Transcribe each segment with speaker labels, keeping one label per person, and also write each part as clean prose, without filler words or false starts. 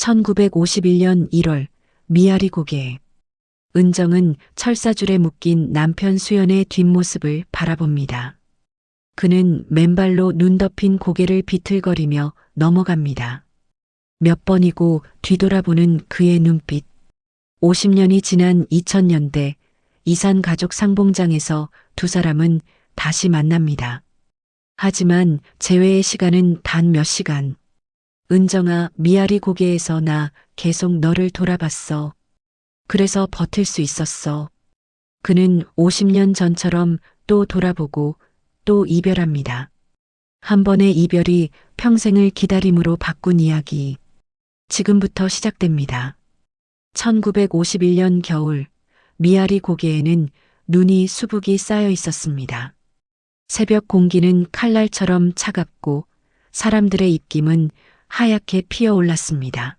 Speaker 1: 1951년 1월 미아리 고개. 은정은 철사줄에 묶인 남편 수연의 뒷모습을 바라봅니다. 그는 맨발로 눈 덮인 고개를 비틀거리며 넘어갑니다. 몇 번이고 뒤돌아보는 그의 눈빛. 50년이 지난 2000년대 이산 가족 상봉장에서 두 사람은 다시 만납니다. 하지만 재회의 시간은 단 몇 시간. 은정아, 미아리 고개에서 나 계속 너를 돌아봤어. 그래서 버틸 수 있었어. 그는 50년 전처럼 또 돌아보고 또 이별합니다. 한 번의 이별이 평생을 기다림으로 바꾼 이야기. 지금부터 시작됩니다. 1951년 겨울, 미아리 고개에는 눈이 수북이 쌓여 있었습니다. 새벽 공기는 칼날처럼 차갑고 사람들의 입김은 하얗게 피어올랐습니다.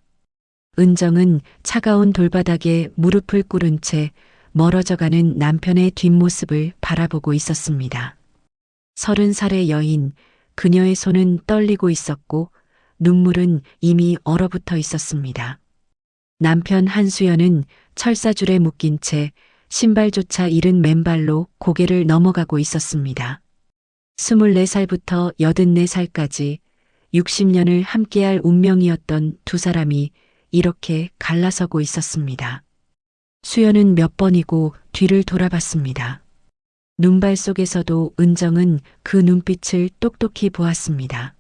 Speaker 1: 은정은 차가운 돌바닥에 무릎을 꿇은 채 멀어져가는 남편의 뒷모습을 바라보고 있었습니다. 30살의 여인, 그녀의 손은 떨리고 있었고 눈물은 이미 얼어붙어 있었습니다. 남편 한수연은 철사줄에 묶인 채 신발조차 잃은 맨발로 고개를 넘어가고 있었습니다. 24살부터 84살까지 60년을 함께할 운명이었던 두 사람이 이렇게 갈라서고 있었습니다. 수연은 몇 번이고 뒤를 돌아봤습니다. 눈발 속에서도 은정은 그 눈빛을 똑똑히 보았습니다.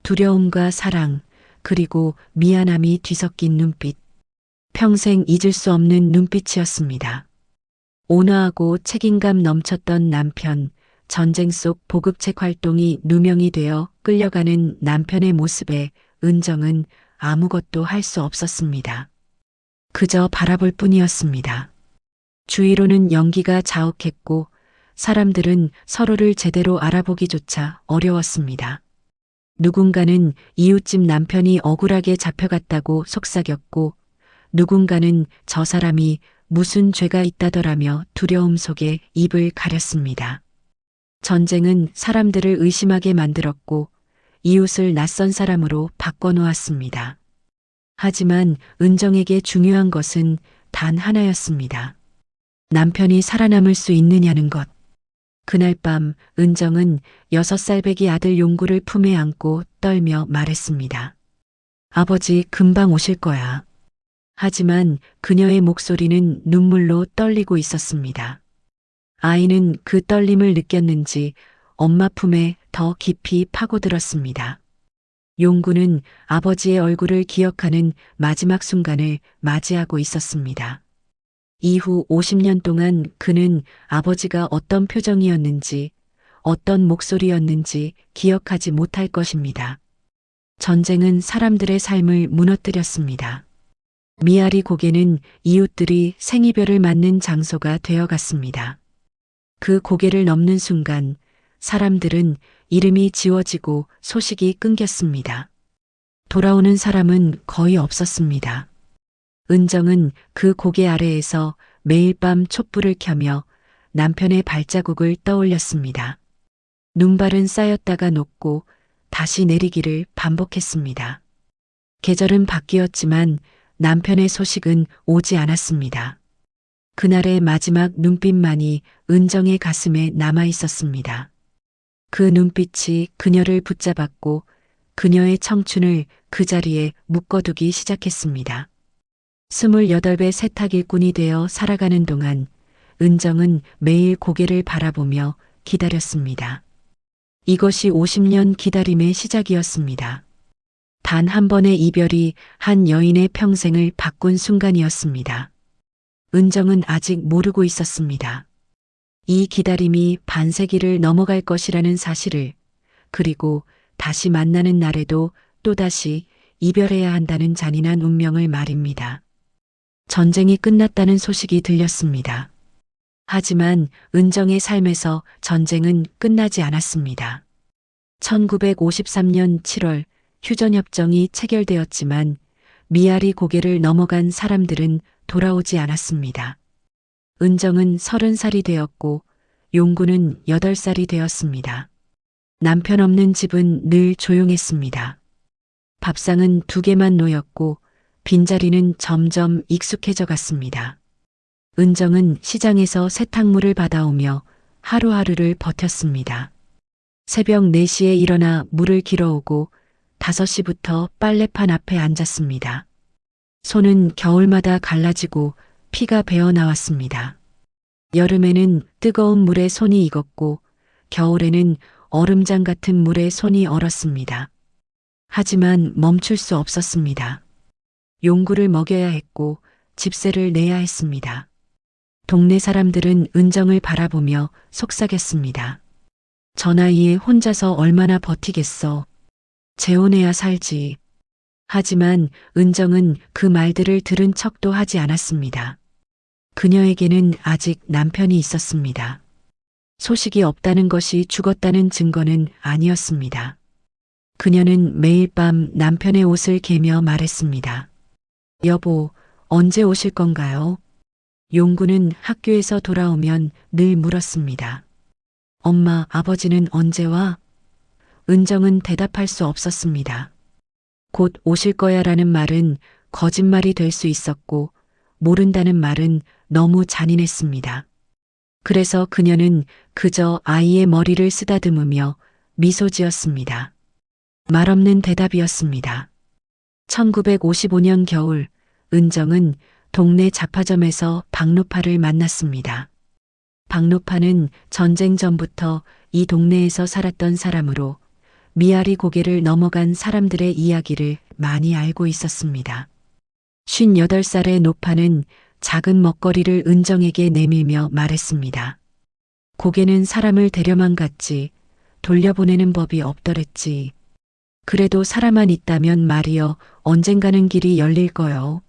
Speaker 1: 두려움과 사랑, 그리고 미안함이 뒤섞인 눈빛. 평생 잊을 수 없는 눈빛이었습니다. 온화하고 책임감 넘쳤던 남편, 전쟁 속 보급책 활동이 누명이 되어 끌려가는 남편의 모습에 은정은 아무것도 할 수 없었습니다. 그저 바라볼 뿐이었습니다. 주위로는 연기가 자욱했고 사람들은 서로를 제대로 알아보기조차 어려웠습니다. 누군가는 이웃집 남편이 억울하게 잡혀갔다고 속삭였고 누군가는 저 사람이 무슨 죄가 있다더라며 두려움 속에 입을 가렸습니다. 전쟁은 사람들을 의심하게 만들었고 이웃을 낯선 사람으로 바꿔놓았습니다. 하지만 은정에게 중요한 것은 단 하나였습니다. 남편이 살아남을 수 있느냐는 것. 그날 밤 은정은 6살 배기 아들 용구를 품에 안고 떨며 말했습니다. 아버지 금방 오실 거야. 하지만 그녀의 목소리는 눈물로 떨리고 있었습니다. 아이는 그 떨림을 느꼈는지 엄마 품에 더 깊이 파고들었습니다. 용구는 아버지의 얼굴을 기억하는 마지막 순간을 맞이하고 있었습니다. 이후 50년 동안 그는 아버지가 어떤 표정이었는지, 어떤 목소리였는지 기억하지 못할 것입니다. 전쟁은 사람들의 삶을 무너뜨렸습니다. 미아리 고개는 이웃들이 생이별을 맞는 장소가 되어갔습니다. 그 고개를 넘는 순간 사람들은 이름이 지워지고 소식이 끊겼습니다. 돌아오는 사람은 거의 없었습니다. 은정은 그 고개 아래에서 매일 밤 촛불을 켜며 남편의 발자국을 떠올렸습니다. 눈발은 쌓였다가 녹고 다시 내리기를 반복했습니다. 계절은 바뀌었지만 남편의 소식은 오지 않았습니다. 그날의 마지막 눈빛만이 은정의 가슴에 남아 있었습니다. 그 눈빛이 그녀를 붙잡았고 그녀의 청춘을 그 자리에 묶어두기 시작했습니다. 28배 세탁 일꾼이 되어 살아가는 동안 은정은 매일 고개를 바라보며 기다렸습니다. 이것이 50년 기다림의 시작이었습니다. 단 한 번의 이별이 한 여인의 평생을 바꾼 순간이었습니다. 은정은 아직 모르고 있었습니다. 이 기다림이 반세기를 넘어갈 것이라는 사실을, 그리고 다시 만나는 날에도 또다시 이별해야 한다는 잔인한 운명을 말입니다. 전쟁이 끝났다는 소식이 들렸습니다. 하지만 은정의 삶에서 전쟁은 끝나지 않았습니다. 1953년 7월 휴전협정이 체결되었지만 미아리 고개를 넘어간 사람들은 돌아오지 않았습니다. 은정은 30살이 되었고 용구는 8살이 되었습니다. 남편 없는 집은 늘 조용했습니다. 밥상은 2개만 놓였고 빈자리는 점점 익숙해져 갔습니다. 은정은 시장에서 세탁물을 받아오며 하루하루를 버텼습니다. 새벽 4시에 일어나 물을 길어오고 5시부터 빨래판 앞에 앉았습니다. 손은 겨울마다 갈라지고 피가 배어 나왔습니다. 여름에는 뜨거운 물에 손이 익었고 겨울에는 얼음장 같은 물에 손이 얼었습니다. 하지만 멈출 수 없었습니다. 용구를 먹여야 했고 집세를 내야 했습니다. 동네 사람들은 은정을 바라보며 속삭였습니다. 저 나이에 혼자서 얼마나 버티겠어. 재혼해야 살지. 하지만 은정은 그 말들을 들은 척도 하지 않았습니다. 그녀에게는 아직 남편이 있었습니다. 소식이 없다는 것이 죽었다는 증거는 아니었습니다. 그녀는 매일 밤 남편의 옷을 개며 말했습니다. 여보, 언제 오실 건가요? 용구는 학교에서 돌아오면 늘 물었습니다. 엄마, 아버지는 언제 와? 은정은 대답할 수 없었습니다. 곧 오실 거야 라는 말은 거짓말이 될 수 있었고 모른다는 말은 너무 잔인했습니다. 그래서 그녀는 그저 아이의 머리를 쓰다듬으며 미소 지었습니다. 말없는 대답이었습니다. 1955년 겨울, 은정은 동네 잡화점에서 박노파를 만났습니다. 박노파는 전쟁 전부터 이 동네에서 살았던 사람으로 미아리 고개를 넘어간 사람들의 이야기를 많이 알고 있었습니다. 58살의 노파는 작은 먹거리를 은정에게 내밀며 말했습니다. 고개는 사람을 데려만 갔지 돌려보내는 법이 없더랬지. 그래도 사람만 있다면 말이여 언젠가는 길이 열릴 거요.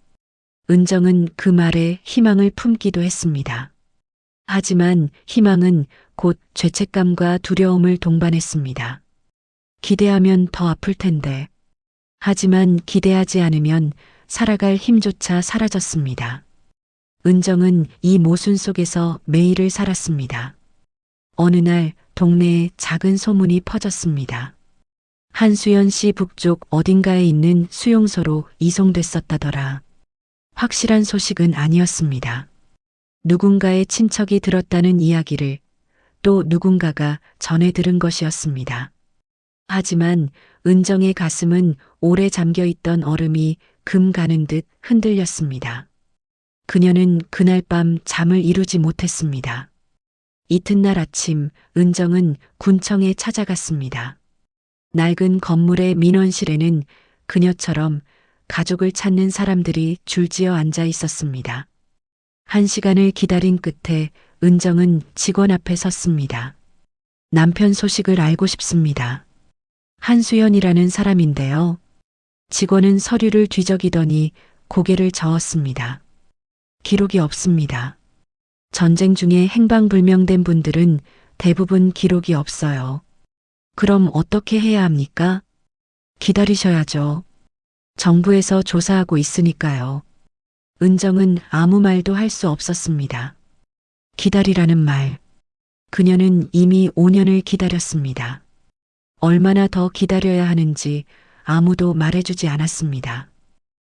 Speaker 1: 은정은 그 말에 희망을 품기도 했습니다. 하지만 희망은 곧 죄책감과 두려움을 동반했습니다. 기대하면 더 아플 텐데. 하지만 기대하지 않으면 살아갈 힘조차 사라졌습니다. 은정은 이 모순 속에서 매일을 살았습니다. 어느 날 동네에 작은 소문이 퍼졌습니다. 한수연 씨 북쪽 어딘가에 있는 수용소로 이송됐었다더라. 확실한 소식은 아니었습니다. 누군가의 친척이 들었다는 이야기를 또 누군가가 전해 들은 것이었습니다. 하지만 은정의 가슴은 오래 잠겨있던 얼음이 금 가는 듯 흔들렸습니다. 그녀는 그날 밤 잠을 이루지 못했습니다. 이튿날 아침 은정은 군청에 찾아갔습니다. 낡은 건물의 민원실에는 그녀처럼 가족을 찾는 사람들이 줄지어 앉아 있었습니다. 1시간을 기다린 끝에 은정은 직원 앞에 섰습니다. 남편 소식을 알고 싶습니다. 한수연이라는 사람인데요. 직원은 서류를 뒤적이더니 고개를 저었습니다. 기록이 없습니다. 전쟁 중에 행방불명된 분들은 대부분 기록이 없어요. 그럼 어떻게 해야 합니까? 기다리셔야죠. 정부에서 조사하고 있으니까요. 은정은 아무 말도 할 수 없었습니다. 기다리라는 말. 그녀는 이미 5년을 기다렸습니다. 얼마나 더 기다려야 하는지 아무도 말해주지 않았습니다.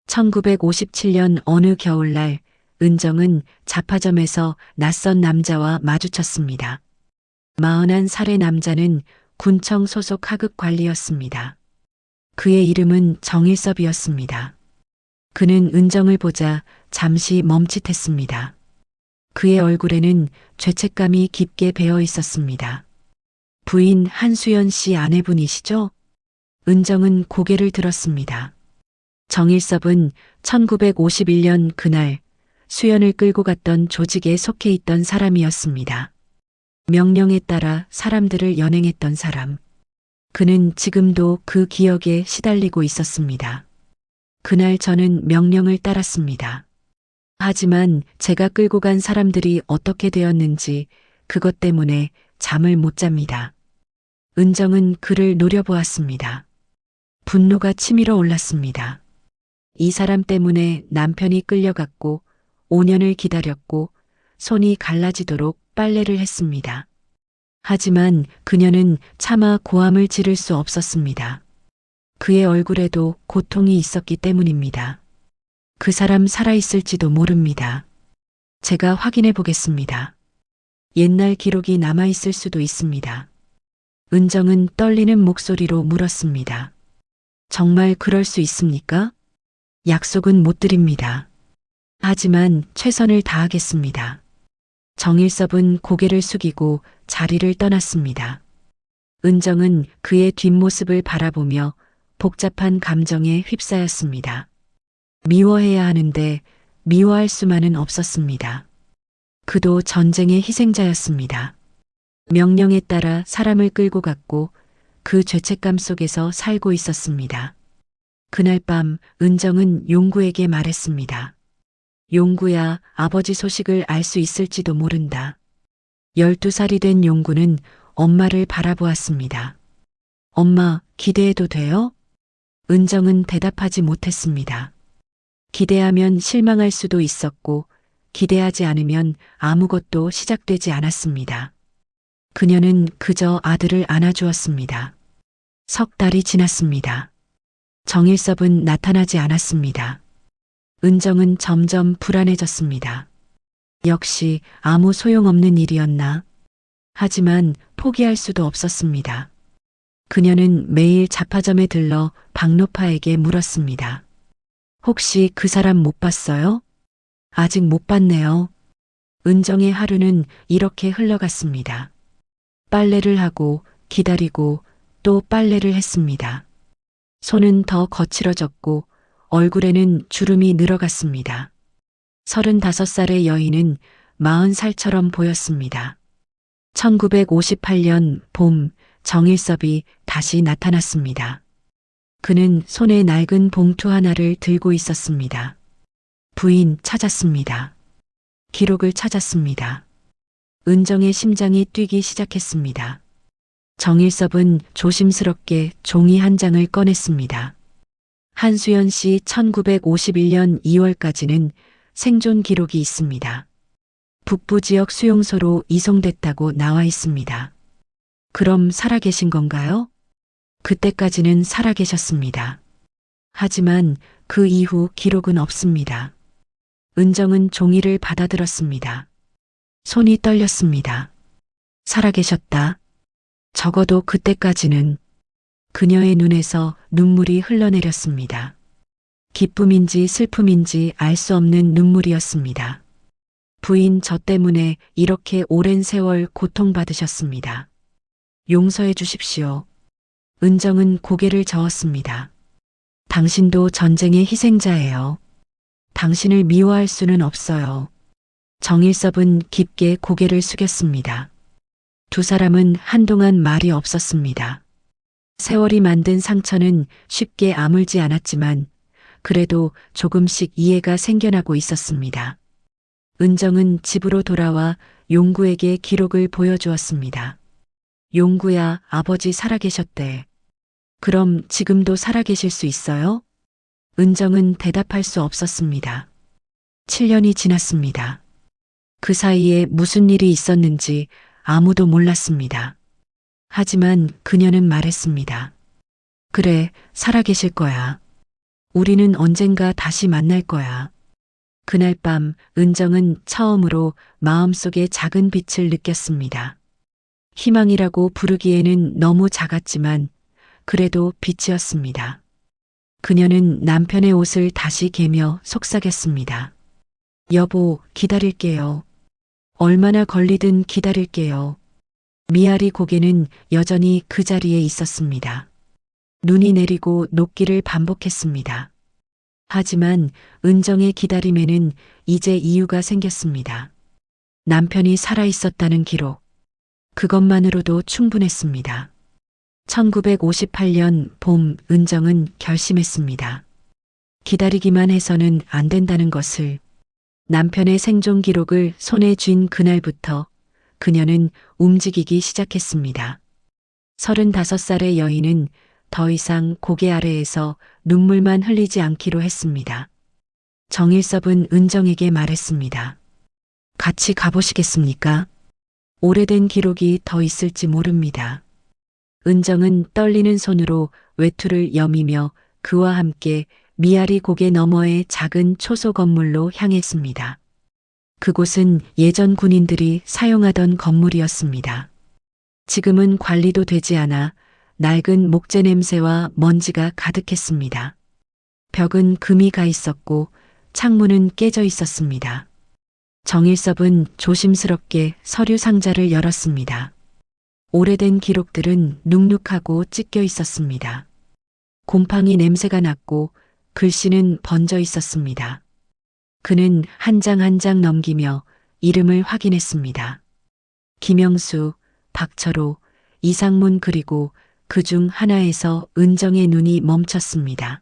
Speaker 1: 1957년 어느 겨울날 은정은 잡화점에서 낯선 남자와 마주쳤습니다. 41살의 남자는 군청 소속 하급 관리였습니다. 그의 이름은 정일섭이었습니다. 그는 은정을 보자 잠시 멈칫했습니다. 그의 얼굴에는 죄책감이 깊게 배어 있었습니다. 부인 한수연 씨 아내분이시죠? 은정은 고개를 들었습니다. 정일섭은 1951년 그날 수연을 끌고 갔던 조직에 속해 있던 사람이었습니다. 명령에 따라 사람들을 연행했던 사람. 그는 지금도 그 기억에 시달리고 있었습니다. 그날 저는 명령을 따랐습니다. 하지만 제가 끌고 간 사람들이 어떻게 되었는지 그것 때문에 잠을 못 잡니다. 은정은 그를 노려보았습니다. 분노가 치밀어 올랐습니다. 이 사람 때문에 남편이 끌려갔고 5년을 기다렸고 손이 갈라지도록 빨래를 했습니다. 하지만 그녀는 차마 고함을 지를 수 없었습니다. 그의 얼굴에도 고통이 있었기 때문입니다. 그 사람 살아있을지도 모릅니다. 제가 확인해 보겠습니다. 옛날 기록이 남아있을 수도 있습니다. 은정은 떨리는 목소리로 물었습니다. 정말 그럴 수 있습니까? 약속은 못 드립니다. 하지만 최선을 다하겠습니다. 정일섭은 고개를 숙이고 자리를 떠났습니다. 은정은 그의 뒷모습을 바라보며 복잡한 감정에 휩싸였습니다. 미워해야 하는데 미워할 수만은 없었습니다. 그도 전쟁의 희생자였습니다. 명령에 따라 사람을 끌고 갔고 그 죄책감 속에서 살고 있었습니다. 그날 밤 은정은 용구에게 말했습니다. 용구야, 아버지 소식을 알 수 있을지도 모른다. 12살이 된 용구는 엄마를 바라보았습니다. 엄마, 기대해도 돼요? 은정은 대답하지 못했습니다. 기대하면 실망할 수도 있었고 기대하지 않으면 아무것도 시작되지 않았습니다. 그녀는 그저 아들을 안아주었습니다. 석 달이 지났습니다. 정일섭은 나타나지 않았습니다. 은정은 점점 불안해졌습니다. 역시 아무 소용없는 일이었나? 하지만 포기할 수도 없었습니다. 그녀는 매일 잡화점에 들러 박노파에게 물었습니다. 혹시 그 사람 못 봤어요? 아직 못 봤네요. 은정의 하루는 이렇게 흘러갔습니다. 빨래를 하고 기다리고 또 빨래를 했습니다. 손은 더 거칠어졌고 얼굴에는 주름이 늘어갔습니다. 35살의 여인은 40살처럼 보였습니다. 1958년 봄 정일섭이 다시 나타났습니다. 그는 손에 낡은 봉투 하나를 들고 있었습니다. 부인 찾았습니다. 기록을 찾았습니다. 은정의 심장이 뛰기 시작했습니다. 정일섭은 조심스럽게 종이 한 장을 꺼냈습니다. 한수연 씨 1951년 2월까지는 생존 기록이 있습니다. 북부 지역 수용소로 이송됐다고 나와 있습니다. 그럼 살아계신 건가요? 그때까지는 살아계셨습니다. 하지만 그 이후 기록은 없습니다. 은정은 종이를 받아들었습니다. 손이 떨렸습니다. 살아계셨다. 적어도 그때까지는. 그녀의 눈에서 눈물이 흘러내렸습니다. 기쁨인지 슬픔인지 알 수 없는 눈물이었습니다. 부인 저 때문에 이렇게 오랜 세월 고통받으셨습니다. 용서해 주십시오. 은정은 고개를 저었습니다. 당신도 전쟁의 희생자예요. 당신을 미워할 수는 없어요. 정일섭은 깊게 고개를 숙였습니다. 두 사람은 한동안 말이 없었습니다. 세월이 만든 상처는 쉽게 아물지 않았지만 그래도 조금씩 이해가 생겨나고 있었습니다. 은정은 집으로 돌아와 용구에게 기록을 보여주었습니다. 용구야, 아버지 살아계셨대. 그럼 지금도 살아계실 수 있어요? 은정은 대답할 수 없었습니다. 7년이 지났습니다. 그 사이에 무슨 일이 있었는지 아무도 몰랐습니다. 하지만 그녀는 말했습니다. 그래, 살아계실 거야. 우리는 언젠가 다시 만날 거야. 그날 밤 은정은 처음으로 마음속에 작은 빛을 느꼈습니다. 희망이라고 부르기에는 너무 작았지만 그래도 빛이었습니다. 그녀는 남편의 옷을 다시 개며 속삭였습니다. 여보, 기다릴게요. 얼마나 걸리든 기다릴게요. 미아리 고개는 여전히 그 자리에 있었습니다. 눈이 내리고 녹기를 반복했습니다. 하지만 은정의 기다림에는 이제 이유가 생겼습니다. 남편이 살아있었다는 기록. 그것만으로도 충분했습니다. 1958년 봄 은정은 결심했습니다. 기다리기만 해서는 안 된다는 것을. 남편의 생존 기록을 손에 쥔 그날부터 그녀는 움직이기 시작했습니다. 35살의 여인은 더 이상 고개 아래에서 눈물만 흘리지 않기로 했습니다. 정일섭은 은정에게 말했습니다. 같이 가보시겠습니까? 오래된 기록이 더 있을지 모릅니다. 은정은 떨리는 손으로 외투를 여미며 그와 함께 미아리 고개 너머의 작은 초소 건물로 향했습니다. 그곳은 예전 군인들이 사용하던 건물이었습니다. 지금은 관리도 되지 않아 낡은 목재 냄새와 먼지가 가득했습니다. 벽은 금이 가 있었고 창문은 깨져 있었습니다. 정일섭은 조심스럽게 서류 상자를 열었습니다. 오래된 기록들은 눅눅하고 찢겨 있었습니다. 곰팡이 냄새가 났고 글씨는 번져 있었습니다. 그는 한 장 한 장 넘기며 이름을 확인했습니다. 김영수, 박철호, 이상문 그리고 그중 하나에서 은정의 눈이 멈췄습니다.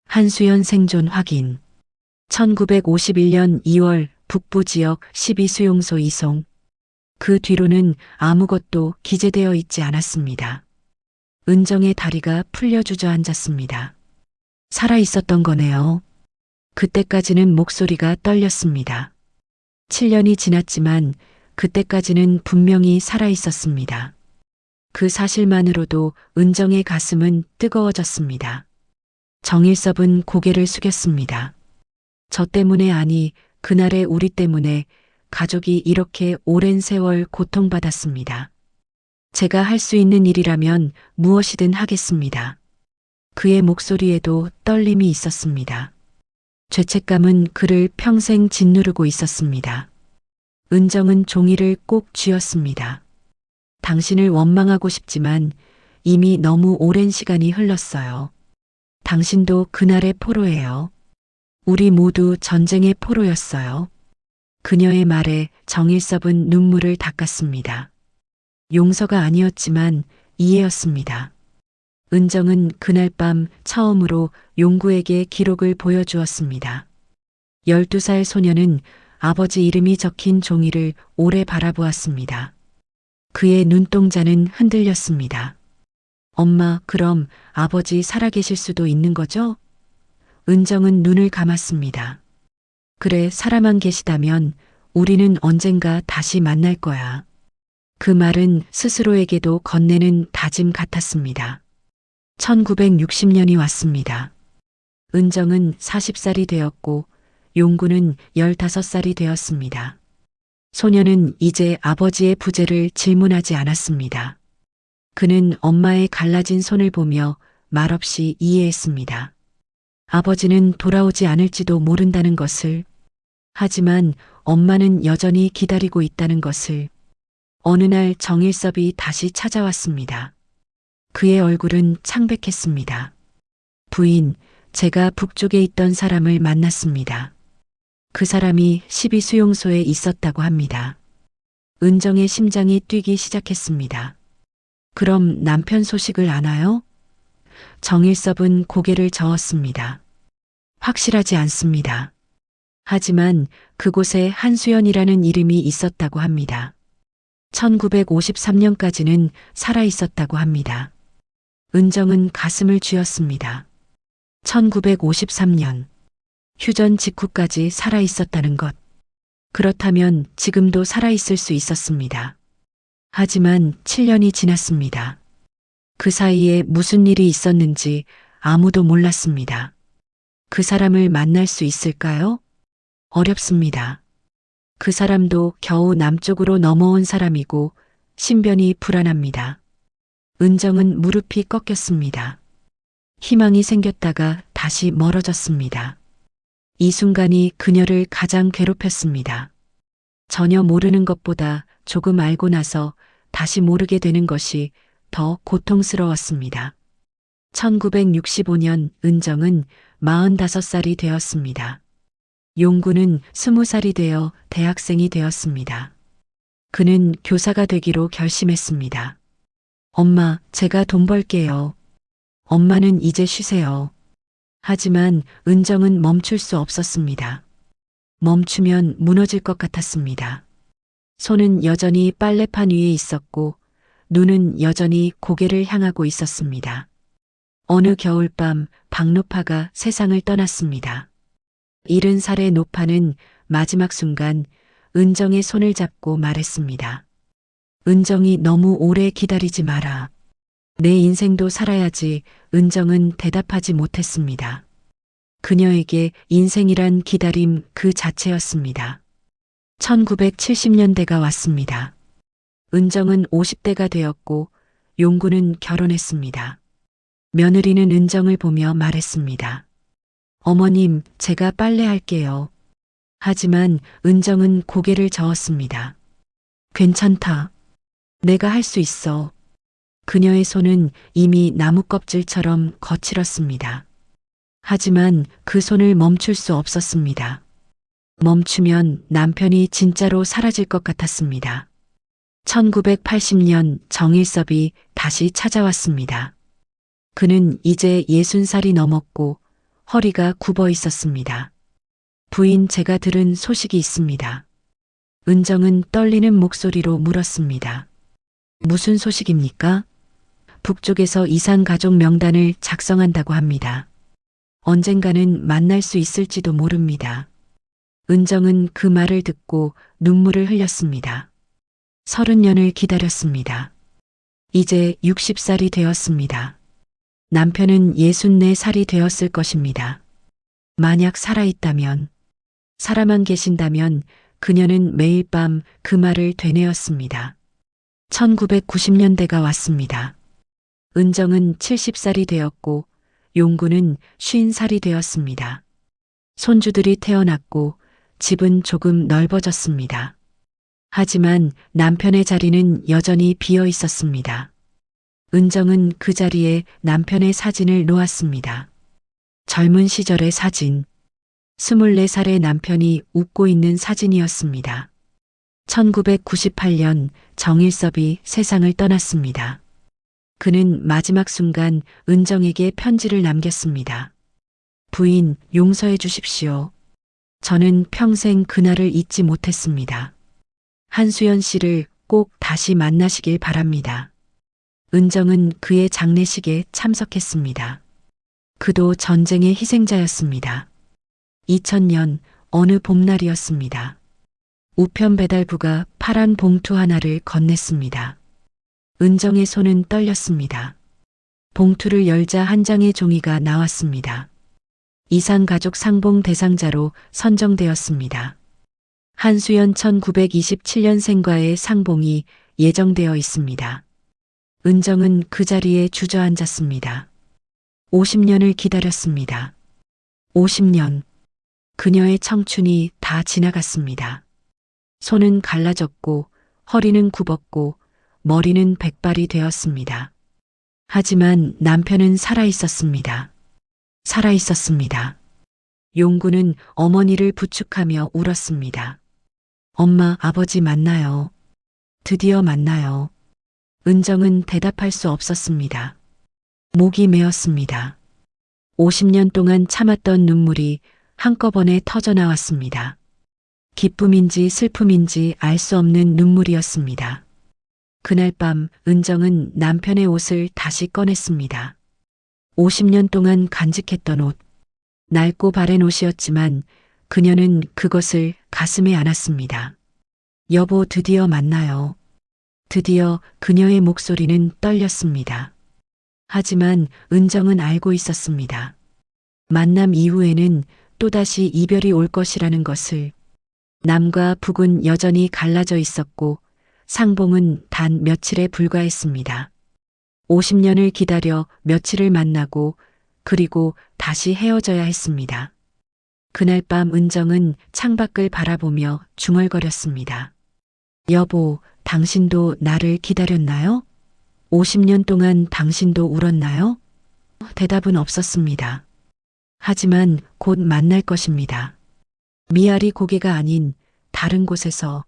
Speaker 1: 한수연 생존 확인. 1951년 2월 북부지역 12수용소 이송. 그 뒤로는 아무것도 기재되어 있지 않았습니다. 은정의 다리가 풀려 주저앉았습니다. 살아 있었던 거네요. 그때까지는 목소리가 떨렸습니다. 7년이 지났지만 그때까지는 분명히 살아 있었습니다. 그 사실만으로도 은정의 가슴은 뜨거워졌습니다. 정일섭은 고개를 숙였습니다. 저 때문에 아니, 그날의 우리 때문에 가족이 이렇게 오랜 세월 고통받았습니다. 제가 할 수 있는 일이라면 무엇이든 하겠습니다. 그의 목소리에도 떨림이 있었습니다. 죄책감은 그를 평생 짓누르고 있었습니다. 은정은 종이를 꼭 쥐었습니다. 당신을 원망하고 싶지만 이미 너무 오랜 시간이 흘렀어요. 당신도 그날의 포로예요. 우리 모두 전쟁의 포로였어요. 그녀의 말에 정일섭은 눈물을 닦았습니다. 용서가 아니었지만 이해였습니다. 은정은 그날 밤 처음으로 용구에게 기록을 보여주었습니다. 12살 소녀는 아버지 이름이 적힌 종이를 오래 바라보았습니다. 그의 눈동자는 흔들렸습니다. 엄마, 그럼 아버지 살아계실 수도 있는 거죠? 은정은 눈을 감았습니다. 그래, 살아만 계시다면 우리는 언젠가 다시 만날 거야. 그 말은 스스로에게도 건네는 다짐 같았습니다. 1960년이 왔습니다. 은정은 40살이 되었고 용구는 15살이 되었습니다. 소녀는 이제 아버지의 부재를 질문하지 않았습니다. 그는 엄마의 갈라진 손을 보며 말없이 이해했습니다. 아버지는 돌아오지 않을지도 모른다는 것을, 하지만 엄마는 여전히 기다리고 있다는 것을. 어느 날 정일섭이 다시 찾아왔습니다. 그의 얼굴은 창백했습니다. 부인, 제가 북쪽에 있던 사람을 만났습니다. 그 사람이 12수용소에 있었다고 합니다. 은정의 심장이 뛰기 시작했습니다. 그럼 남편 소식을 아나요? 정일섭은 고개를 저었습니다. 확실하지 않습니다. 하지만 그곳에 한수연이라는 이름이 있었다고 합니다. 1953년까지는 살아 있었다고 합니다. 은정은 가슴을 쥐었습니다. 1953년. 휴전 직후까지 살아 있었다는 것. 그렇다면 지금도 살아 있을 수 있었습니다. 하지만 7년이 지났습니다. 그 사이에 무슨 일이 있었는지 아무도 몰랐습니다. 그 사람을 만날 수 있을까요? 어렵습니다. 그 사람도 겨우 남쪽으로 넘어온 사람이고 신변이 불안합니다. 은정은 무릎이 꺾였습니다. 희망이 생겼다가 다시 멀어졌습니다. 이 순간이 그녀를 가장 괴롭혔습니다. 전혀 모르는 것보다 조금 알고 나서 다시 모르게 되는 것이 더 고통스러웠습니다. 1965년 은정은 45살이 되었습니다. 용구는 20살이 되어 대학생이 되었습니다. 그는 교사가 되기로 결심했습니다. 엄마, 제가 돈 벌게요. 엄마는 이제 쉬세요. 하지만 은정은 멈출 수 없었습니다. 멈추면 무너질 것 같았습니다. 손은 여전히 빨래판 위에 있었고 눈은 여전히 고개를 향하고 있었습니다. 어느 겨울밤 박노파가 세상을 떠났습니다. 70살의 노파는 마지막 순간 은정의 손을 잡고 말했습니다. 은정이 너무 오래 기다리지 마라. 내 인생도 살아야지. 은정은 대답하지 못했습니다. 그녀에게 인생이란 기다림 그 자체였습니다. 1970년대가 왔습니다. 은정은 50대가 되었고 용구는 결혼했습니다. 며느리는 은정을 보며 말했습니다. 어머님, 제가 빨래할게요. 하지만 은정은 고개를 저었습니다. 괜찮다. 내가 할 수 있어. 그녀의 손은 이미 나무 껍질처럼 거칠었습니다. 하지만 그 손을 멈출 수 없었습니다. 멈추면 남편이 진짜로 사라질 것 같았습니다. 1980년 정일섭이 다시 찾아왔습니다. 그는 이제 60살이 넘었고 허리가 굽어 있었습니다. 부인, 제가 들은 소식이 있습니다. 은정은 떨리는 목소리로 물었습니다. 무슨 소식입니까? 북쪽에서 이산 가족 명단을 작성한다고 합니다. 언젠가는 만날 수 있을지도 모릅니다. 은정은 그 말을 듣고 눈물을 흘렸습니다. 30년을 기다렸습니다. 이제 60살이 되었습니다. 남편은 64살이 되었을 것입니다. 만약 살아있다면, 살아만 계신다면 그녀는 매일 밤 그 말을 되뇌었습니다. 1990년대가 왔습니다. 은정은 70살이 되었고 용구는 50살이 되었습니다. 손주들이 태어났고 집은 조금 넓어졌습니다. 하지만 남편의 자리는 여전히 비어 있었습니다. 은정은 그 자리에 남편의 사진을 놓았습니다. 젊은 시절의 사진. 24살의 남편이 웃고 있는 사진이었습니다. 1998년 정일섭이 세상을 떠났습니다. 그는 마지막 순간 은정에게 편지를 남겼습니다. 부인, 용서해 주십시오. 저는 평생 그날을 잊지 못했습니다. 한수연 씨를 꼭 다시 만나시길 바랍니다. 은정은 그의 장례식에 참석했습니다. 그도 전쟁의 희생자였습니다. 2000년 어느 봄날이었습니다. 우편 배달부가 파란 봉투 하나를 건넸습니다. 은정의 손은 떨렸습니다. 봉투를 열자 한 장의 종이가 나왔습니다. 이산 가족 상봉 대상자로 선정되었습니다. 한수연 1927년생과의 상봉이 예정되어 있습니다. 은정은 그 자리에 주저앉았습니다. 50년을 기다렸습니다. 50년. 그녀의 청춘이 다 지나갔습니다. 손은 갈라졌고 허리는 굽었고 머리는 백발이 되었습니다. 하지만 남편은 살아 있었습니다. 살아 있었습니다. 용구는 어머니를 부축하며 울었습니다. 엄마, 아버지 만나요. 드디어 만나요. 은정은 대답할 수 없었습니다. 목이 메었습니다. 50년 동안 참았던 눈물이 한꺼번에 터져 나왔습니다. 기쁨인지 슬픔인지 알 수 없는 눈물이었습니다. 그날 밤 은정은 남편의 옷을 다시 꺼냈습니다. 50년 동안 간직했던 옷, 낡고 바랜 옷이었지만 그녀는 그것을 가슴에 안았습니다. 여보, 드디어 만나요. 드디어 그녀의 목소리는 떨렸습니다. 하지만 은정은 알고 있었습니다. 만남 이후에는 또다시 이별이 올 것이라는 것을. 남과 북은 여전히 갈라져 있었고 상봉은 단 며칠에 불과했습니다. 50년을 기다려 며칠을 만나고 그리고 다시 헤어져야 했습니다. 그날 밤 은정은 창밖을 바라보며 중얼거렸습니다. 여보, 당신도 나를 기다렸나요? 50년 동안 당신도 울었나요? 대답은 없었습니다. 하지만 곧 만날 것입니다. 미아리 고개가 아닌 다른 곳에서,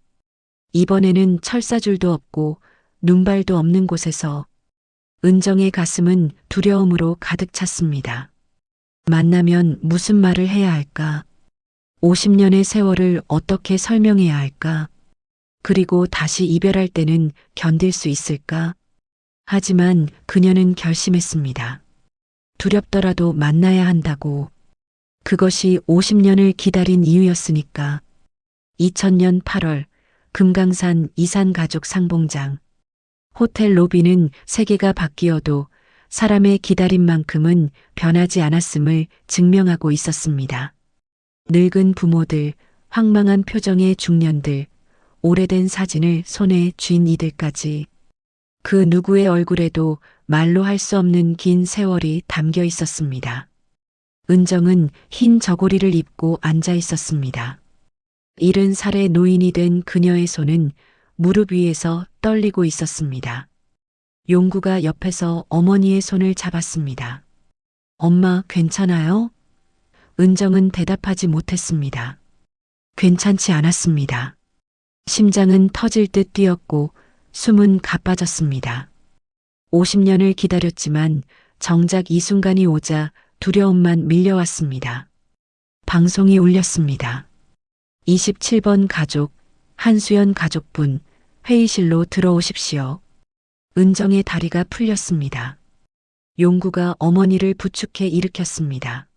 Speaker 1: 이번에는 철사줄도 없고 눈발도 없는 곳에서. 은정의 가슴은 두려움으로 가득 찼습니다. 만나면 무슨 말을 해야 할까? 50년의 세월을 어떻게 설명해야 할까? 그리고 다시 이별할 때는 견딜 수 있을까? 하지만 그녀는 결심했습니다. 두렵더라도 만나야 한다고. 그것이 50년을 기다린 이유였으니까. 2000년 8월 금강산 이산 가족 상봉장. 호텔 로비는 세계가 바뀌어도 사람의 기다림만큼은 변하지 않았음을 증명하고 있었습니다. 늙은 부모들, 황망한 표정의 중년들, 오래된 사진을 손에 쥔 이들까지 그 누구의 얼굴에도 말로 할 수 없는 긴 세월이 담겨 있었습니다. 은정은 흰 저고리를 입고 앉아 있었습니다. 70살의 노인이 된 그녀의 손은 무릎 위에서 떨리고 있었습니다. 용구가 옆에서 어머니의 손을 잡았습니다. 엄마, 괜찮아요? 은정은 대답하지 못했습니다. 괜찮지 않았습니다. 심장은 터질 듯 뛰었고 숨은 가빠졌습니다. 50년을 기다렸지만 정작 이 순간이 오자 두려움만 밀려왔습니다. 방송이 울렸습니다. 27번 가족, 한수연 가족분, 회의실로 들어오십시오. 은정의 다리가 풀렸습니다. 용구가 어머니를 부축해 일으켰습니다.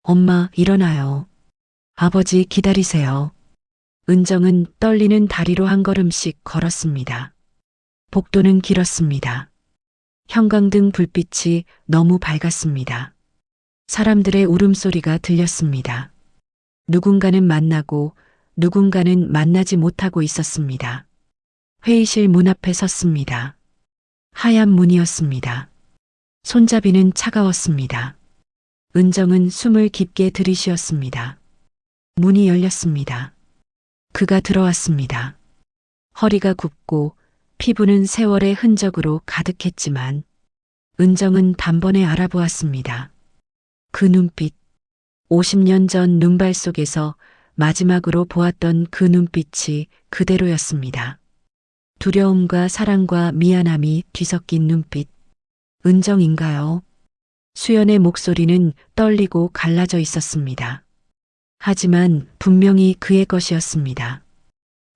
Speaker 1: 엄마, 일어나요. 아버지, 기다리세요. 은정은 떨리는 다리로 한 걸음씩 걸었습니다. 복도는 길었습니다. 형광등 불빛이 너무 밝았습니다. 사람들의 울음소리가 들렸습니다. 누군가는 만나고 누군가는 만나지 못하고 있었습니다. 회의실 문 앞에 섰습니다. 하얀 문이었습니다. 손잡이는 차가웠습니다. 은정은 숨을 깊게 들이쉬었습니다. 문이 열렸습니다. 그가 들어왔습니다. 허리가 굽고 피부는 세월의 흔적으로 가득했지만 은정은 단번에 알아보았습니다. 그 눈빛, 50년 전 눈발 속에서 마지막으로 보았던 그 눈빛이 그대로였습니다. 두려움과 사랑과 미안함이 뒤섞인 눈빛. 은정인가요? 수연의 목소리는 떨리고 갈라져 있었습니다. 하지만 분명히 그의 것이었습니다.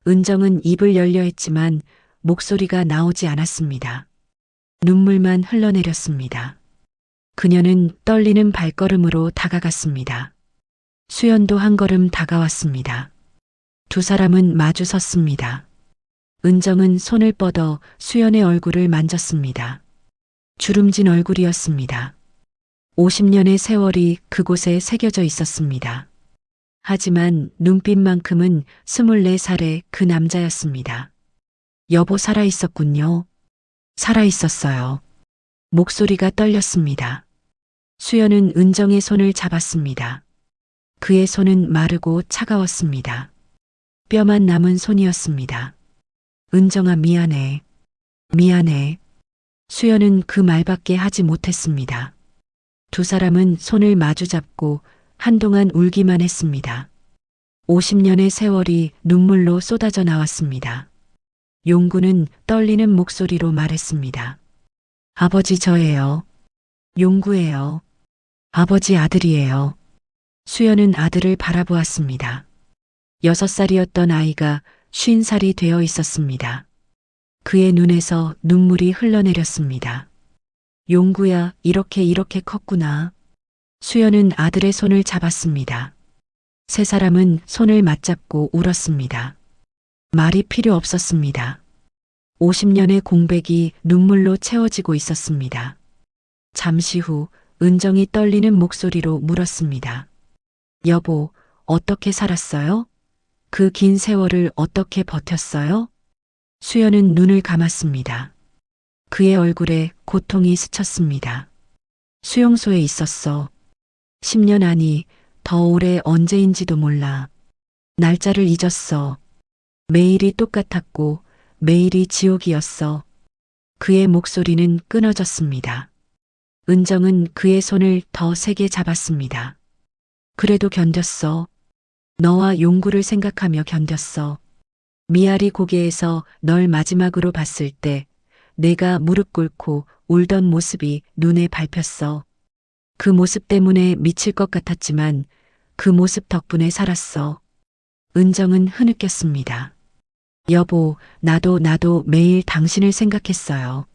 Speaker 1: 은정은 입을 열려 했지만 목소리가 나오지 않았습니다. 눈물만 흘러내렸습니다. 그녀는 떨리는 발걸음으로 다가갔습니다. 수연도 한 걸음 다가왔습니다. 두 사람은 마주 섰습니다. 은정은 손을 뻗어 수연의 얼굴을 만졌습니다. 주름진 얼굴이었습니다. 50년의 세월이 그곳에 새겨져 있었습니다. 하지만 눈빛만큼은 24살의 그 남자였습니다. 여보, 살아있었군요. 살아있었어요. 목소리가 떨렸습니다. 수연은 은정의 손을 잡았습니다. 그의 손은 마르고 차가웠습니다. 뼈만 남은 손이었습니다. 은정아, 미안해. 미안해. 수연은 그 말밖에 하지 못했습니다. 두 사람은 손을 마주잡고 한동안 울기만 했습니다. 50년의 세월이 눈물로 쏟아져 나왔습니다. 용구는 떨리는 목소리로 말했습니다. 아버지, 저예요. 용구예요. 아버지, 아들이에요. 수연은 아들을 바라보았습니다. 6살이었던 아이가 50살이 되어 있었습니다. 그의 눈에서 눈물이 흘러내렸습니다. 용구야, 이렇게 컸구나. 수연은 아들의 손을 잡았습니다. 세 사람은 손을 맞잡고 울었습니다. 말이 필요 없었습니다. 50년의 공백이 눈물로 채워지고 있었습니다. 잠시 후 은정이 떨리는 목소리로 물었습니다. 여보, 어떻게 살았어요? 그 긴 세월을 어떻게 버텼어요? 수연은 눈을 감았습니다. 그의 얼굴에 고통이 스쳤습니다. 수용소에 있었어. 10년 아니, 더 오래 언제인지도 몰라. 날짜를 잊었어. 매일이 똑같았고 매일이 지옥이었어. 그의 목소리는 끊어졌습니다. 은정은 그의 손을 더 세게 잡았습니다. 그래도 견뎠어. 너와 용구를 생각하며 견뎠어. 미아리 고개에서 널 마지막으로 봤을 때 내가 무릎 꿇고 울던 모습이 눈에 밟혔어. 그 모습 때문에 미칠 것 같았지만 그 모습 덕분에 살았어. 은정은 흐느꼈습니다. 여보, 나도 매일 당신을 생각했어요.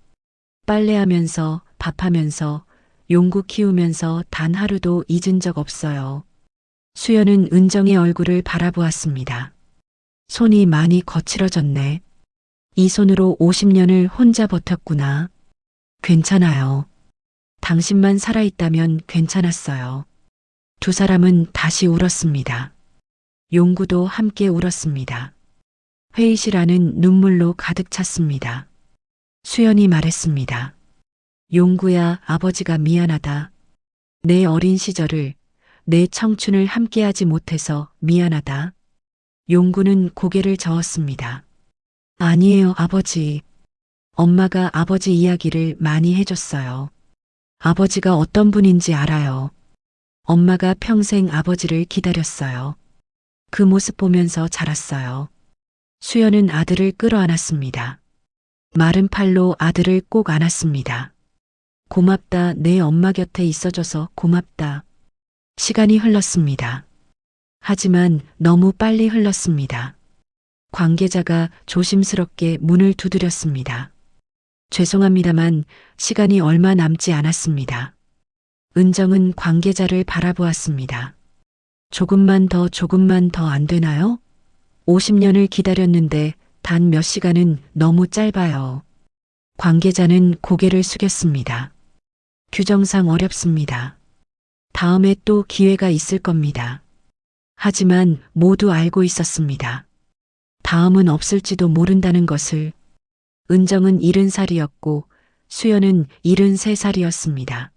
Speaker 1: 빨래하면서, 밥하면서, 용구 키우면서 단 하루도 잊은 적 없어요. 수연은 은정의 얼굴을 바라보았습니다. 손이 많이 거칠어졌네. 이 손으로 50년을 혼자 버텼구나. 괜찮아요. 당신만 살아있다면 괜찮았어요. 두 사람은 다시 울었습니다. 용구도 함께 울었습니다. 회의실 안은 눈물로 가득 찼습니다. 수연이 말했습니다. 용구야, 아버지가 미안하다. 내 어린 시절을, 내 청춘을 함께하지 못해서 미안하다. 용구는 고개를 저었습니다. 아니에요, 아버지. 엄마가 아버지 이야기를 많이 해줬어요. 아버지가 어떤 분인지 알아요. 엄마가 평생 아버지를 기다렸어요. 그 모습 보면서 자랐어요. 수연은 아들을 끌어안았습니다. 마른 팔로 아들을 꼭 안았습니다. 고맙다, 내 엄마 곁에 있어줘서 고맙다. 시간이 흘렀습니다. 하지만 너무 빨리 흘렀습니다. 관계자가 조심스럽게 문을 두드렸습니다. 죄송합니다만 시간이 얼마 남지 않았습니다. 은정은 관계자를 바라보았습니다. 조금만 더 안 되나요? 50년을 기다렸는데 단 몇 시간은 너무 짧아요. 관계자는 고개를 숙였습니다. 규정상 어렵습니다. 다음에 또 기회가 있을 겁니다. 하지만 모두 알고 있었습니다. 다음은 없을지도 모른다는 것을. 은정은 70살이었고 수연은 73살이었습니다.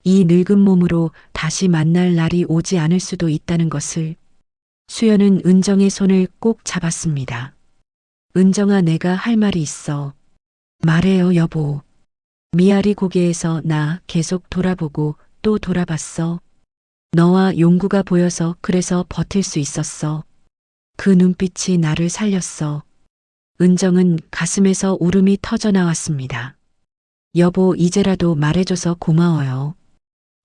Speaker 1: 이 늙은 몸으로 다시 만날 날이 오지 않을 수도 있다는 것을. 수연은 은정의 손을 꼭 잡았습니다. 은정아, 내가 할 말이 있어. 말해요, 여보. 미아리 고개에서 나 계속 돌아보고 또 돌아봤어. 너와 용구가 보여서 그래서 버틸 수 있었어. 그 눈빛이 나를 살렸어. 은정은 가슴에서 울음이 터져 나왔습니다. 여보, 이제라도 말해줘서 고마워요.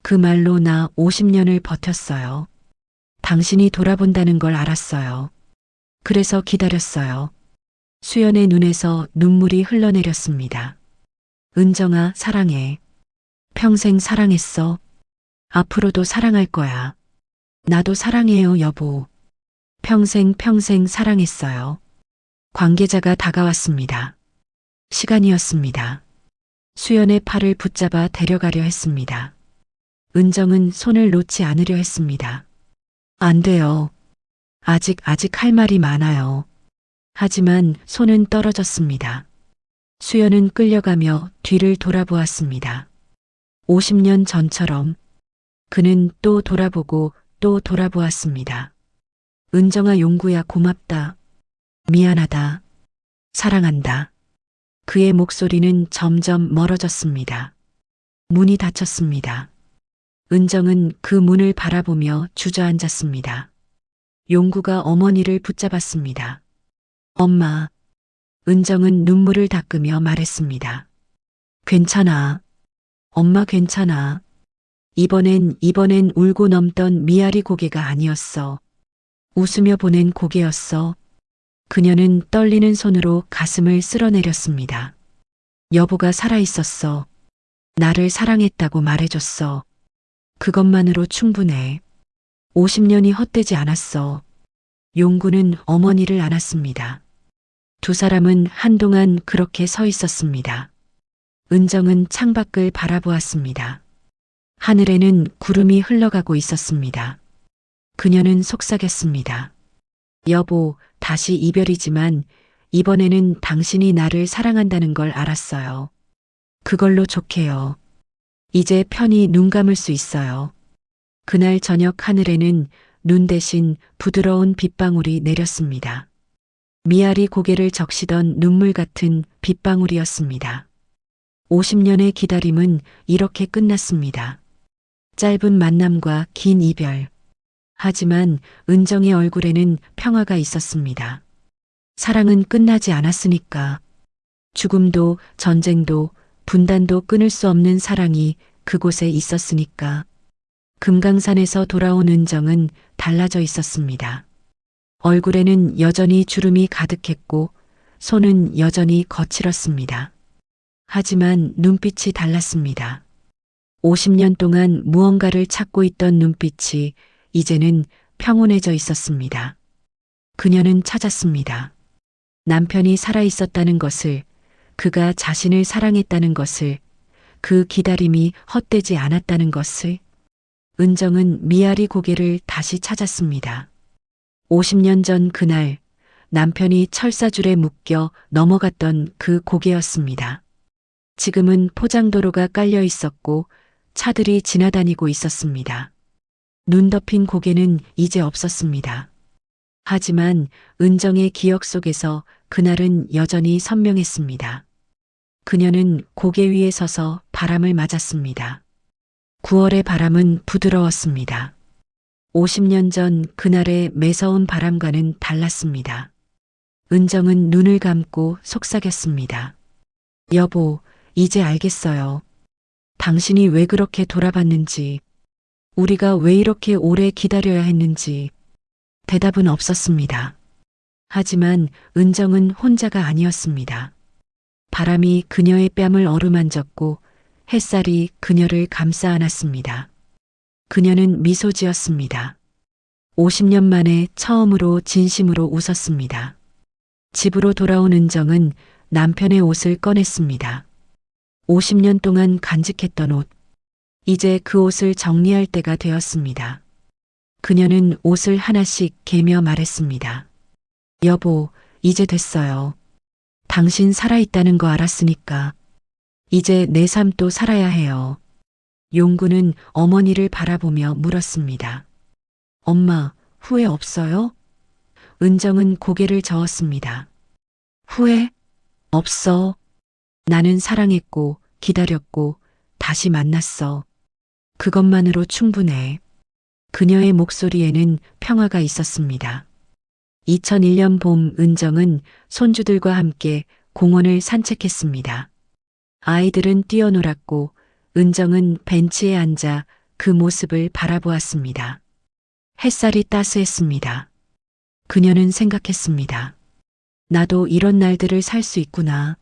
Speaker 1: 그 말로 나 50년을 버텼어요. 당신이 돌아본다는 걸 알았어요. 그래서 기다렸어요. 수연의 눈에서 눈물이 흘러내렸습니다. 은정아, 사랑해. 평생 사랑했어. 앞으로도 사랑할 거야. 나도 사랑해요, 여보. 평생 사랑했어요. 관계자가 다가왔습니다. 시간이었습니다. 수연의 팔을 붙잡아 데려가려 했습니다. 은정은 손을 놓지 않으려 했습니다. 안 돼요. 아직 할 말이 많아요. 하지만 손은 떨어졌습니다. 수연은 끌려가며 뒤를 돌아보았습니다. 50년 전처럼 그는 또 돌아보고 또 돌아보았습니다. 은정아, 용구야, 고맙다. 미안하다. 사랑한다. 그의 목소리는 점점 멀어졌습니다. 문이 닫혔습니다. 은정은 그 문을 바라보며 주저앉았습니다. 용구가 어머니를 붙잡았습니다. 엄마. 은정은 눈물을 닦으며 말했습니다. 괜찮아. 엄마 괜찮아. 이번엔 울고 넘던 미아리 고개가 아니었어. 웃으며 보낸 고개였어. 그녀는 떨리는 손으로 가슴을 쓸어내렸습니다. 여보가 살아있었어. 나를 사랑했다고 말해줬어. 그것만으로 충분해. 50년이 헛되지 않았어. 용구는 어머니를 안았습니다. 두 사람은 한동안 그렇게 서 있었습니다. 은정은 창밖을 바라보았습니다. 하늘에는 구름이 흘러가고 있었습니다. 그녀는 속삭였습니다. 여보, 다시 이별이지만 이번에는 당신이 나를 사랑한다는 걸 알았어요. 그걸로 좋게요. 이제 편히 눈 감을 수 있어요. 그날 저녁 하늘에는 눈 대신 부드러운 빗방울이 내렸습니다. 미아리 고개를 적시던 눈물 같은 빗방울이었습니다. 50년의 기다림은 이렇게 끝났습니다. 짧은 만남과 긴 이별. 하지만 은정의 얼굴에는 평화가 있었습니다. 사랑은 끝나지 않았으니까. 죽음도 전쟁도 분단도 끊을 수 없는 사랑이 그곳에 있었으니까. 금강산에서 돌아온 은정은 달라져 있었습니다. 얼굴에는 여전히 주름이 가득했고 손은 여전히 거칠었습니다. 하지만 눈빛이 달랐습니다. 50년 동안 무언가를 찾고 있던 눈빛이 이제는 평온해져 있었습니다. 그녀는 찾았습니다. 남편이 살아있었다는 것을, 그가 자신을 사랑했다는 것을, 그 기다림이 헛되지 않았다는 것을. 은정은 미아리 고개를 다시 찾았습니다. 50년 전 그날 남편이 철사줄에 묶여 넘어갔던 그 고개였습니다. 지금은 포장도로가 깔려 있었고 차들이 지나다니고 있었습니다. 눈 덮인 고개는 이제 없었습니다. 하지만 은정의 기억 속에서 그날은 여전히 선명했습니다. 그녀는 고개 위에 서서 바람을 맞았습니다. 9월의 바람은 부드러웠습니다. 50년 전 그날의 매서운 바람과는 달랐습니다. 은정은 눈을 감고 속삭였습니다. 여보, 이제 알겠어요. 당신이 왜 그렇게 돌아봤는지, 우리가 왜 이렇게 오래 기다려야 했는지. 대답은 없었습니다. 하지만 은정은 혼자가 아니었습니다. 바람이 그녀의 뺨을 어루만졌고 햇살이 그녀를 감싸 안았습니다. 그녀는 미소 지었습니다. 50년 만에 처음으로 진심으로 웃었습니다. 집으로 돌아온 은정은 남편의 옷을 꺼냈습니다. 50년 동안 간직했던 옷. 이제 그 옷을 정리할 때가 되었습니다. 그녀는 옷을 하나씩 개며 말했습니다. 여보, 이제 됐어요. 당신 살아있다는 거 알았으니까. 이제 내 삶도 살아야 해요. 용구는 어머니를 바라보며 물었습니다. 엄마, 후회 없어요? 은정은 고개를 저었습니다. 후회? 없어. 나는 사랑했고, 기다렸고, 다시 만났어. 그것만으로 충분해. 그녀의 목소리에는 평화가 있었습니다. 2001년 봄 은정은 손주들과 함께 공원을 산책했습니다. 아이들은 뛰어놀았고 은정은 벤치에 앉아 그 모습을 바라보았습니다. 햇살이 따스했습니다. 그녀는 생각했습니다. 나도 이런 날들을 살 수 있구나.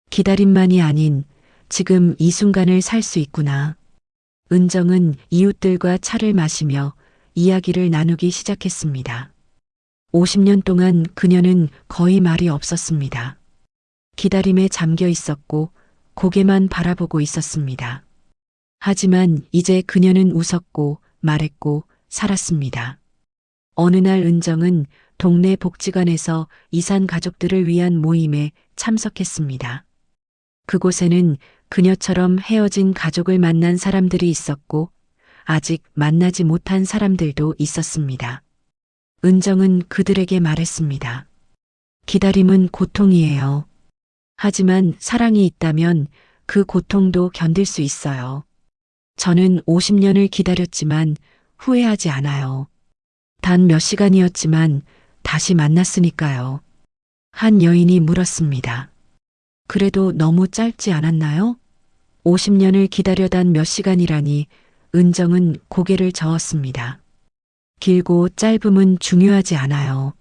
Speaker 1: 기다림만이 아닌 지금 이 순간을 살 수 있구나. 은정은 이웃들과 차를 마시며 이야기를 나누기 시작했습니다. 50년 동안 그녀는 거의 말이 없었습니다. 기다림에 잠겨 있었고 고개만 바라보고 있었습니다. 하지만 이제 그녀는 웃었고 말했고 살았습니다. 어느 날 은정은 동네 복지관에서 이산 가족들을 위한 모임에 참석했습니다. 그곳에는 그녀처럼 헤어진 가족을 만난 사람들이 있었고 아직 만나지 못한 사람들도 있었습니다. 은정은 그들에게 말했습니다. 기다림은 고통이에요. 하지만 사랑이 있다면 그 고통도 견딜 수 있어요. 저는 50년을 기다렸지만 후회하지 않아요. 단 몇 시간이었지만 다시 만났으니까요. 한 여인이 물었습니다. 그래도 너무 짧지 않았나요? 50년을 기다려단 몇 시간이라니. 은정은 고개를 저었습니다. 길고 짧음은 중요하지 않아요.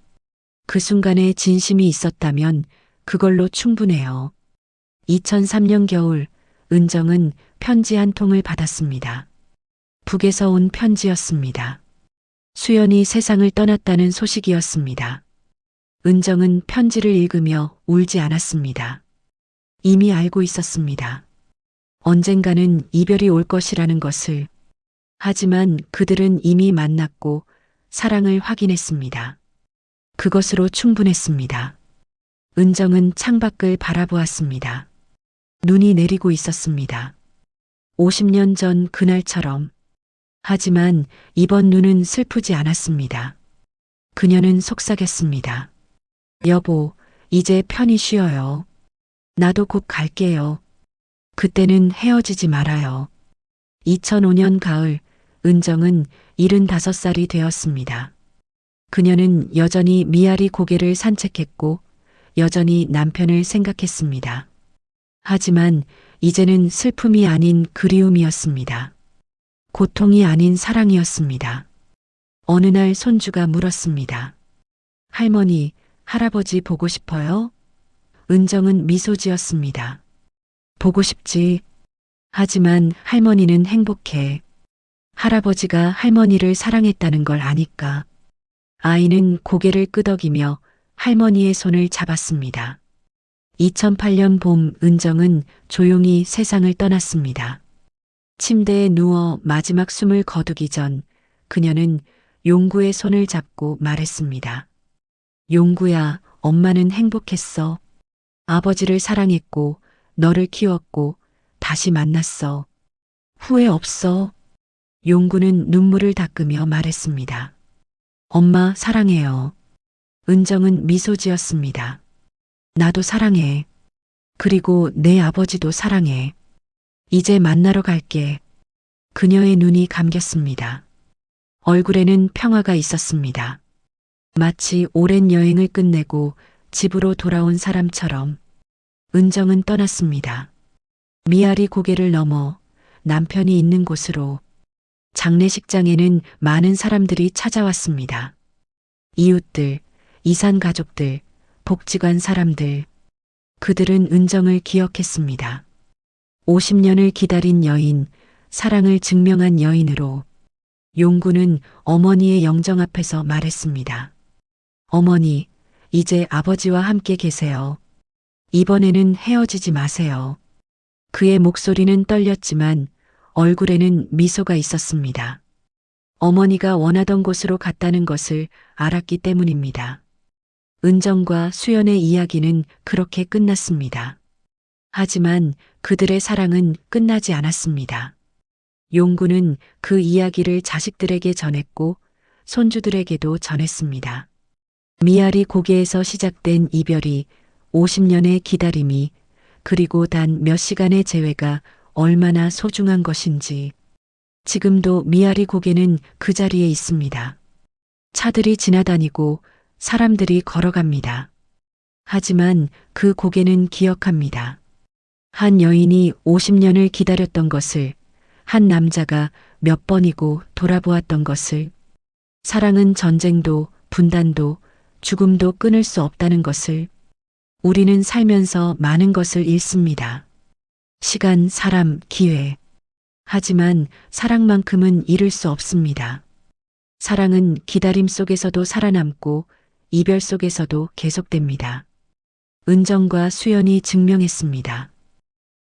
Speaker 1: 그 순간에 진심이 있었다면 그걸로 충분해요. 2003년 겨울 은정은 편지 한 통을 받았습니다. 북에서 온 편지였습니다. 수연이 세상을 떠났다는 소식이었습니다. 은정은 편지를 읽으며 울지 않았습니다. 이미 알고 있었습니다. 언젠가는 이별이 올 것이라는 것을. 하지만 그들은 이미 만났고 사랑을 확인했습니다. 그것으로 충분했습니다. 은정은 창밖을 바라보았습니다. 눈이 내리고 있었습니다. 50년 전 그날처럼. 하지만 이번 눈은 슬프지 않았습니다. 그녀는 속삭였습니다. 여보, 이제 편히 쉬어요. 나도 곧 갈게요. 그때는 헤어지지 말아요. 2005년 가을, 은정은 75살이 되었습니다. 그녀는 여전히 미아리 고개를 산책했고 여전히 남편을 생각했습니다. 하지만 이제는 슬픔이 아닌 그리움이었습니다. 고통이 아닌 사랑이었습니다. 어느 날 손주가 물었습니다. 할머니, 할아버지 보고 싶어요? 은정은 미소 지었습니다. 보고 싶지. 하지만 할머니는 행복해. 할아버지가 할머니를 사랑했다는 걸 아니까. 아이는 고개를 끄덕이며 할머니의 손을 잡았습니다. 2008년 봄 은정은 조용히 세상을 떠났습니다. 침대에 누워 마지막 숨을 거두기 전 그녀는 용구의 손을 잡고 말했습니다. 용구야, 엄마는 행복했어. 아버지를 사랑했고, 너를 키웠고, 다시 만났어. 후회 없어. 용구는 눈물을 닦으며 말했습니다. 엄마 사랑해요. 은정은 미소 지었습니다. 나도 사랑해. 그리고 내 아버지도 사랑해. 이제 만나러 갈게. 그녀의 눈이 감겼습니다. 얼굴에는 평화가 있었습니다. 마치 오랜 여행을 끝내고 집으로 돌아온 사람처럼 은정은 떠났습니다. 미아리 고개를 넘어 남편이 있는 곳으로. 장례식장에는 많은 사람들이 찾아왔습니다. 이웃들, 이산 가족들, 복지관 사람들. 그들은 은정을 기억했습니다. 50년을 기다린 여인, 사랑을 증명한 여인으로. 용구는 어머니의 영정 앞에서 말했습니다. 어머니, 이제 아버지와 함께 계세요. 이번에는 헤어지지 마세요. 그의 목소리는 떨렸지만 얼굴에는 미소가 있었습니다. 어머니가 원하던 곳으로 갔다는 것을 알았기 때문입니다. 은정과 수연의 이야기는 그렇게 끝났습니다. 하지만 그들의 사랑은 끝나지 않았습니다. 용구는 그 이야기를 자식들에게 전했고 손주들에게도 전했습니다. 미아리 고개에서 시작된 이별이 50년의 기다림이 그리고 단 몇 시간의 재회가 얼마나 소중한 것인지. 지금도 미아리 고개는 그 자리에 있습니다. 차들이 지나다니고 사람들이 걸어갑니다. 하지만 그 고개는 기억합니다. 한 여인이 50년을 기다렸던 것을, 한 남자가 몇 번이고 돌아보았던 것을, 사랑은 전쟁도 분단도 죽음도 끊을 수 없다는 것을. 우리는 살면서 많은 것을 잃습니다. 시간, 사람, 기회. 하지만 사랑만큼은 잃을 수 없습니다. 사랑은 기다림 속에서도 살아남고 이별 속에서도 계속됩니다. 은정과 수연이 증명했습니다.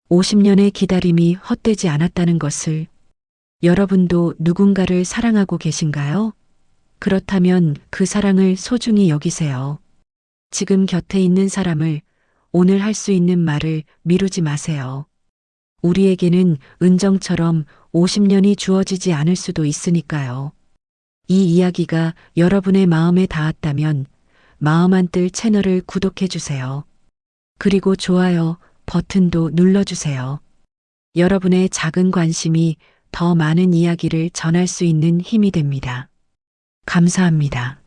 Speaker 1: 50년의 기다림이 헛되지 않았다는 것을. 여러분도 누군가를 사랑하고 계신가요? 그렇다면 그 사랑을 소중히 여기세요. 지금 곁에 있는 사람을, 오늘 할 수 있는 말을 미루지 마세요. 우리에게는 은정처럼 50년이 주어지지 않을 수도 있으니까요. 이 이야기가 여러분의 마음에 닿았다면 마음 한뜰 채널을 구독해 주세요. 그리고 좋아요 버튼도 눌러주세요. 여러분의 작은 관심이 더 많은 이야기를 전할 수 있는 힘이 됩니다. 감사합니다.